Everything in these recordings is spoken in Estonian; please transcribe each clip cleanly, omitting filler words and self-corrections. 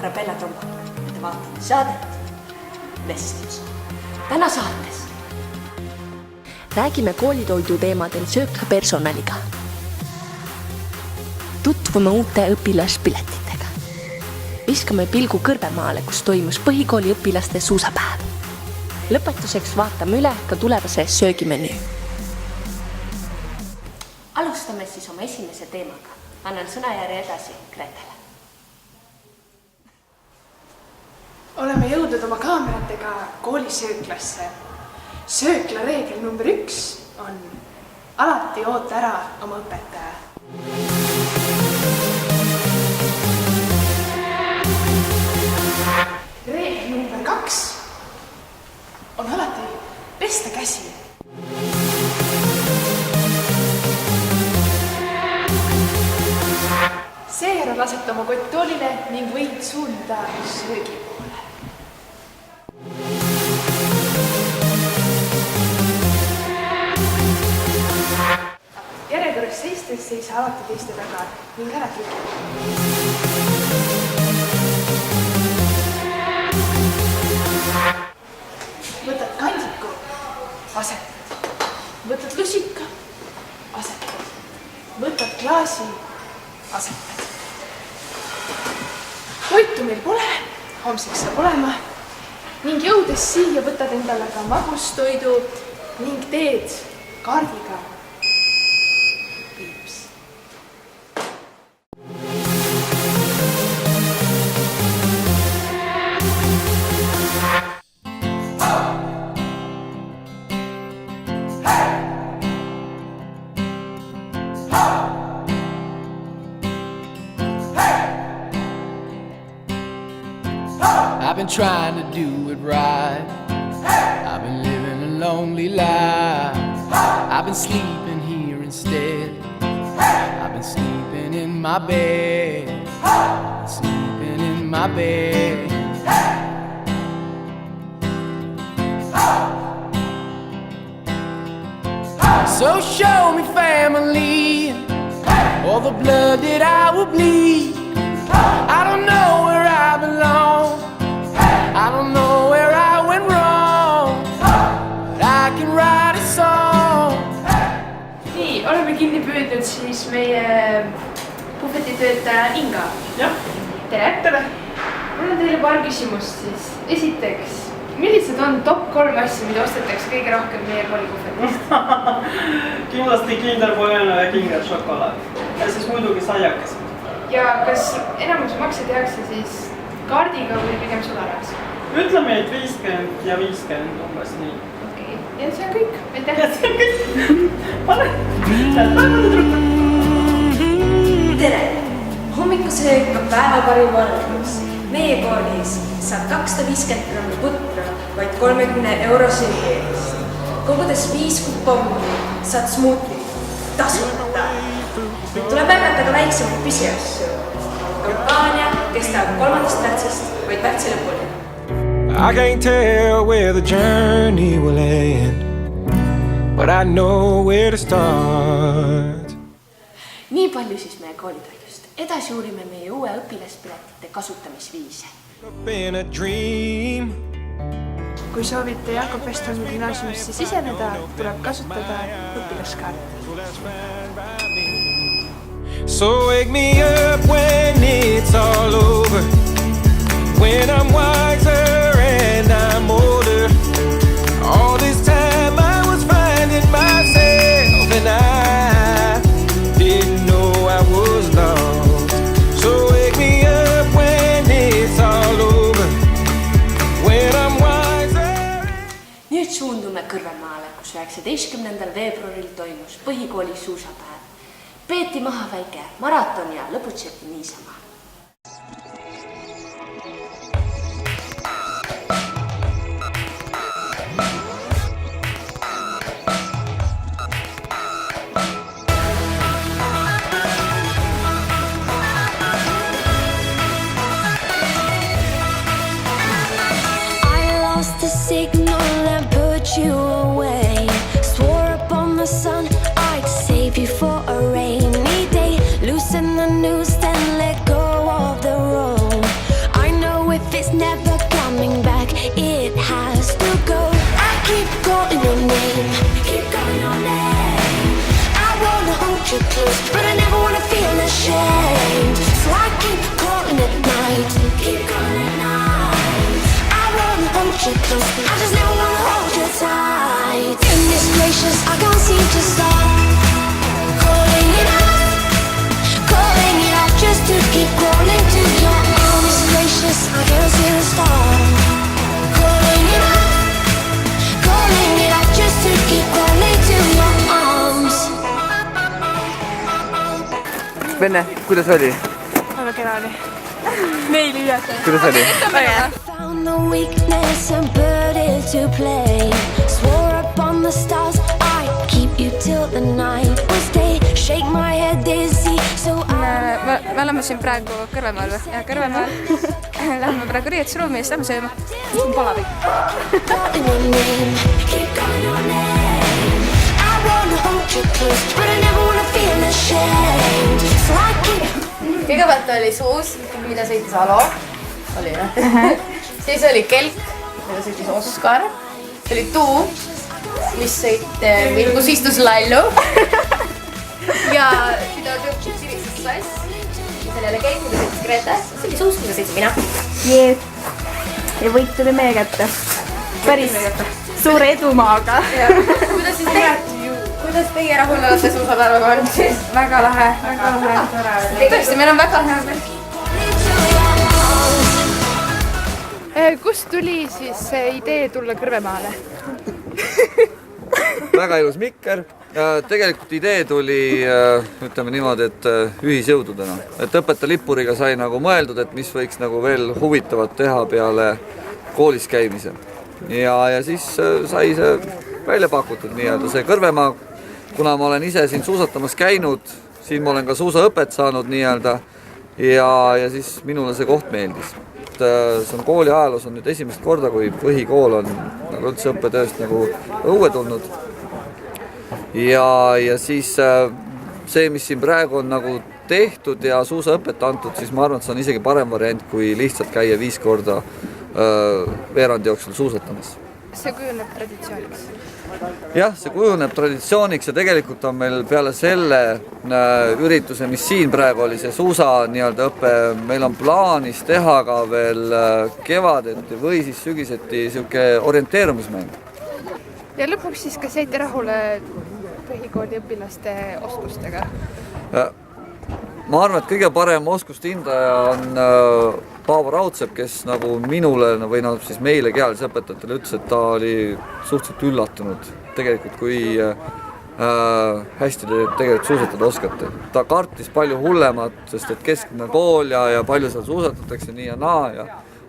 Arabella Trompa. Te vaatate saadet Vestlus. Täna saates räägime koolitoidu teemadel söökla personaliga. Tutvume uute õpilaspiletitega. Viskame pilgu Kõrvemaale, kus toimus põhikooli õpilaste suusapäev. Lõpetuseks vaatame üle ka tulevase söögimenüü. Alustame siis oma esimese teemaga. Annan sõnajärje edasi Gretele. Oleme jõudnud oma kaameratega koolisööklasse. Söökla reegel number 1 on alati oota ära oma õpetaja. Reegel number 2 on alati pesta käsi. Seejärel aseta oma kott toolile ning võid suunda söögi poole. Järjekorras seistes seisa alati teiste taga ning ära trüki. Võtad kandiku, asetad. Võtad lusika, asetad. Võtad klaasi, asetad. Toitu meil pole, homseks saab olema ning jõudes siia võtad endale ka magustoidu ning teed kaardiga piips. I've been trying to do it right. I've been living a lonely life. I've been sleeping here instead. I've been sleeping in my bed. Sleeping in my bed. So show me family, all the blood that I will bleed. I don't know where I belong. I don't know where I went wrong, but I can write a song. Nii, oleme kinni püüdnud siis meie bufetitöötaja Inga. Jah. Tere! Tere! Mul on teile paar küsimust siis. Esiteks, millised on top 3 asja, mida ostetakse kõige rohkem meie kooli bufetist? Kindlasti kinderpoena ja kingeršokolaad. Ja siis muidugi saiakas. Ja kas enamus makse tehakse siis kaardiga või pigem sularahas? Ütleme, et 50 ja 50 umbes nii. Okei, ja see on kõik. Aitäh! Ja see on kõik. Pane! Tere! Hommikusöök on päeva parim valgus. Meie koolis saab 250 grammi putru vaid 30 euro söögi eest. Kogudes 5 kupommi saad smuuti tasuta. Tuleb märgata ka väiksemaid pisiasju. Kampaania kestab 3. märtsist vaid märtsi lõpuni. I can't tell where the journey will end, but I know where to start. Nii palju siis meie koolitoidust. Edasi uurime meie uue õpilaspiletite kasutamisviise. In a dream. Kui soovite Jakob Westholmi gümnaasiumisse siseneda, tuleb kasutada õpilaskaarti. So wake me up when it's all over, when I'm wiser and I'm older. All this time I was finding myself and I didn't know I was lost. So wake me up when it's all over, when I'm wiser. Nüüd suundume Kõrvemaale, kus 19. veebruaril toimus põhikooli suusapäev. Peeti maha väike maraton ja lõputseti niisama. I lost the signal and put you away. Swore upon the sun I'd save you for a rainy day. Loosen the noose and let go of the rope. I know hold you close. I just never wanna hold you tight. Goodness gracious, I can't seem to stop calling it out just to keep crawling to your arms. Gracious, I can't see the start. Calling it out just to keep crawling to your arms. Venne, kuidas oli? Väga kena oli. Meili üles. Kuidas oli? Found the weakness and put it to play. Swore up on the stars I'd keep you till the night was day. Shake my head dizzy so me oleme siin praegu Kõrvemaal ja Kõrvemaal lähme praegu riietusruumi ja siis lähme sööma. See on palavik. calling your name. Keep calling your name. I wanna hold you close, but I never wanna feel ashamed. So I keep Kõigepealt oli suus, mida sõitis Alo, oli siis oli kelk, mida sõitis Oskar, siis oli tuum, kus istus Lallu ja mida siristas Sass, siis oli jälle kelk, mida sõitis Grete, siis oli suus, mida sõitis mina. Ja võit tuli meie kätte. Päris suure edumaaga. Kuidas teie rahul olete suusapäevaga olnud siis? Väga lahe, tore. Tõesti, meil on väga hea meel. Kust tuli siis see idee tulla Kõrvemaale? Väga ilus mikker. Tegelikult idee tuli, ütleme niimoodi, et ühisjõududena. Et õpetaja lippuriga sai nagu mõeldud, et mis võiks nagu veel huvitavat teha peale koolis käimise. Ja siis sai see välja pakutud nii-öelda see Kõrvemaa. Kuna ma olen ise siin suusatamas käinud, siin ma olen ka suusaõpet saanud nii-öelda ja siis minule see koht meeldis. See on kooli ajaloos on nüüd esimest korda, kui põhikool on nagu üldse õppetööst nagu õue tulnud. Ja siis see, mis siin praegu on nagu tehtud ja suusaõpet antud, siis ma arvan, et see on isegi parem variant, kui lihtsalt käia 5 korda veerandi jooksul suusatamas. See kujuneb traditsiooniks. Jah, see kujuneb traditsiooniks ja tegelikult on meil peale selle ürituse, mis siin praegu oli, see suusa nii-öelda õppe, meil on plaanis teha ka veel kevadeti või siis sügiseti siuke orienteerumismäng. Ja lõpuks siis kas jäite rahule põhikooli õpilaste oskustega? Ma arvan, et kõige parem oskuste hindaja on Paavo Raudsepp, kes nagu minule või siis meile kehalise õpetajatele ütles, et ta oli suhteliselt üllatunud tegelikult, kui hästi te tegelikult suusatada oskate. Ta kartis palju hullemat, sest et keskmine kool ja palju seal suusatatakse nii ja naa,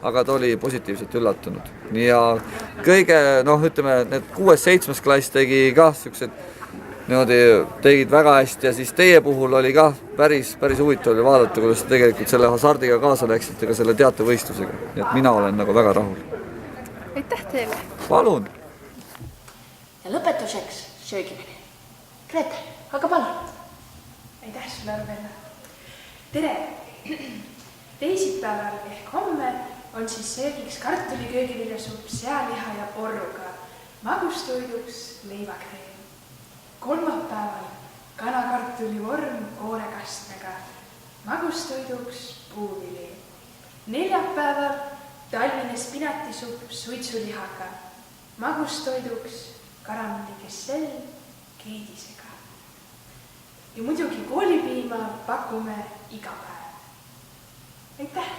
aga ta oli positiivselt üllatunud. Ja kõige, ütleme, need 6.-7. klass tegi ka siuksed tegid väga hästi ja siis teie puhul oli ka päris huvitav oli vaadata, kuidas te tegelikult selle hasardiga kaasa läksite ka selle teatevõistlusega. Nii et mina olen nagu väga rahul. Aitäh teile! Palun! Ja lõpetuseks söögimine. Grete, hakka palun! Aitäh sulle, Arvela! Tere! Teisipäeval ehk homme on siis söögiks kartuliköögiviljasupp, sealiha ja porruga, magustoiduks leivakreem. Kolmapäeval kanakartulivorm koorekastmega, magustoiduks puuvili. Neljapäeval talvine spinatisupp suitsulihaga, magustoiduks karamellikessell keedisega. Ja muidugi koolipiima pakume iga päev. Aitäh!